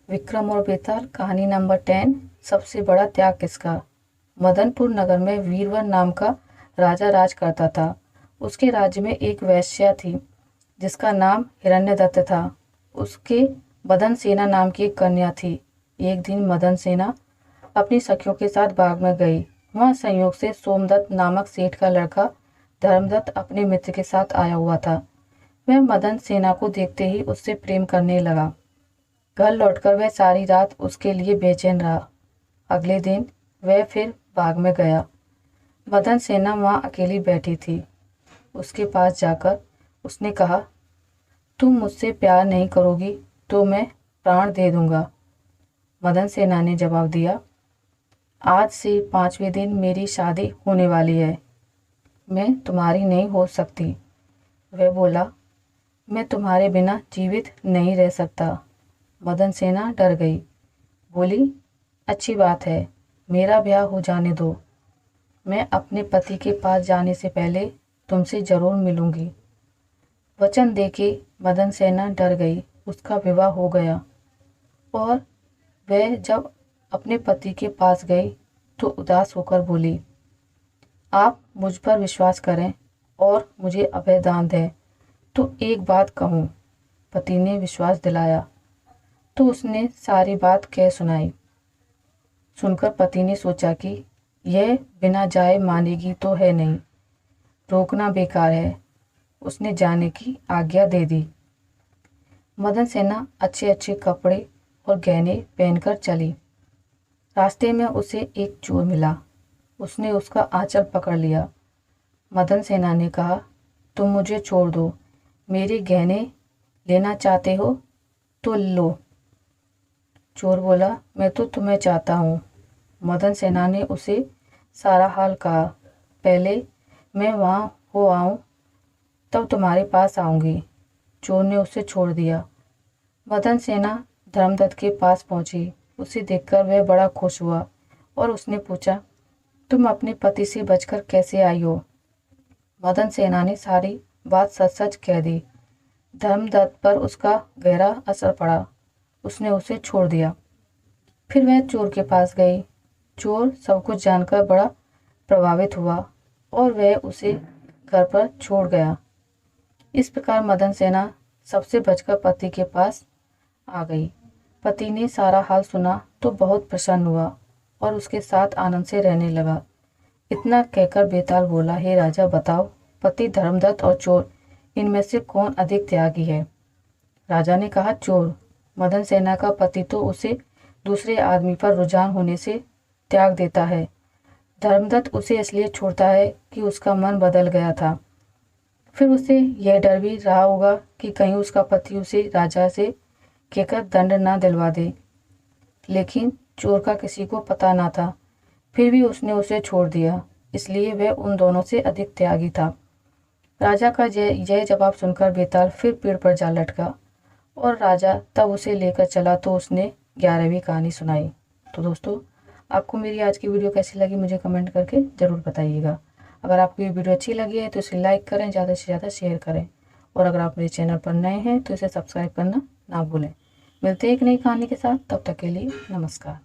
विक्रम और बेताल कहानी नंबर 10। सबसे बड़ा त्याग किसका। मदनपुर नगर में वीरवर नाम का राजा राज करता था। उसके राज्य में एक वेश्या थी जिसका नाम हिरण्यदत्त था। उसके मदन सेना नाम की एक कन्या थी। एक दिन मदन सेना अपनी सखियों के साथ बाग में गई। वहाँ संयोग से सोमदत्त नामक सेठ का लड़का धर्मदत्त अपने मित्र के साथ आया हुआ था। वह मदन सेना को देखते ही उससे प्रेम करने लगा। घर लौटकर वह सारी रात उसके लिए बेचैन रहा। अगले दिन वह फिर बाग में गया। मदन सेना वहाँ अकेली बैठी थी। उसके पास जाकर उसने कहा, तुम मुझसे प्यार नहीं करोगी तो मैं प्राण दे दूंगा। मदन सेना ने जवाब दिया, आज से 5वें दिन मेरी शादी होने वाली है, मैं तुम्हारी नहीं हो सकती। वह बोला, मैं तुम्हारे बिना जीवित नहीं रह सकता। मदन सेना डर गई। बोली, अच्छी बात है, मेरा ब्याह हो जाने दो। मैं अपने पति के पास जाने से पहले तुमसे जरूर मिलूंगी। वचन देके मदन सेना डर गई। उसका विवाह हो गया और वह जब अपने पति के पास गई तो उदास होकर बोली, आप मुझ पर विश्वास करें और मुझे अभय दान दें तो एक बात कहूँ। पति ने विश्वास दिलाया तो उसने सारी बात कह सुनाई। सुनकर पति ने सोचा कि यह बिना जाए मानेगी तो है नहीं, रोकना बेकार है। उसने जाने की आज्ञा दे दी। मदन सेना अच्छे अच्छे कपड़े और गहने पहनकर चली। रास्ते में उसे एक चोर मिला। उसने उसका आंचल पकड़ लिया। मदन सेना ने कहा, तुम मुझे छोड़ दो, मेरे गहने लेना चाहते हो तो लो। चोर बोला, मैं तो तुम्हें चाहता हूँ। मदन सेना ने उसे सारा हाल कहा। पहले मैं वहाँ हो आऊँ तब तुम्हारे पास आऊँगी। चोर ने उसे छोड़ दिया। मदन सेना धर्मदत्त के पास पहुँची। उसे देखकर वह बड़ा खुश हुआ और उसने पूछा, तुम अपने पति से बचकर कैसे आई हो। मदन सेना ने सारी बात सच सच कह दी। धर्मदत्त पर उसका गहरा असर पड़ा। उसने उसे छोड़ दिया। फिर वह चोर के पास गई। चोर सब कुछ जानकर बड़ा प्रभावित हुआ और वह उसे घर पर छोड़ गया। इस प्रकार मदन सेना सबसे बचकर पति के पास आ गई। पति ने सारा हाल सुना तो बहुत प्रसन्न हुआ और उसके साथ आनंद से रहने लगा। इतना कहकर बेताल बोला, हे राजा, बताओ पति धर्मदत्त और चोर, इनमें से कौन अधिक त्यागी है। राजा ने कहा, चोर। मदन सेना का पति तो उसे दूसरे आदमी पर रुझान होने से त्याग देता है। धर्मदत्त उसे इसलिए छोड़ता है कि उसका मन बदल गया था। फिर उसे यह डर भी रहा होगा कि कहीं उसका पति उसे राजा से कहकर दंड ना दिलवा दे। लेकिन चोर का किसी को पता ना था, फिर भी उसने उसे छोड़ दिया, इसलिए वह उन दोनों से अधिक त्यागी था। राजा का यह जवाब सुनकर बेताल फिर पेड़ पर जा लटका और राजा तब उसे लेकर चला तो उसने 11वीं कहानी सुनाई। तो दोस्तों, आपको मेरी आज की वीडियो कैसी लगी मुझे कमेंट करके ज़रूर बताइएगा। अगर आपको ये वीडियो अच्छी लगी है तो इसे लाइक करें, ज़्यादा से ज़्यादा शेयर करें और अगर आप मेरे चैनल पर नए हैं तो इसे सब्सक्राइब करना ना भूलें। मिलते हैं एक नई कहानी के साथ, तब तक के लिए नमस्कार।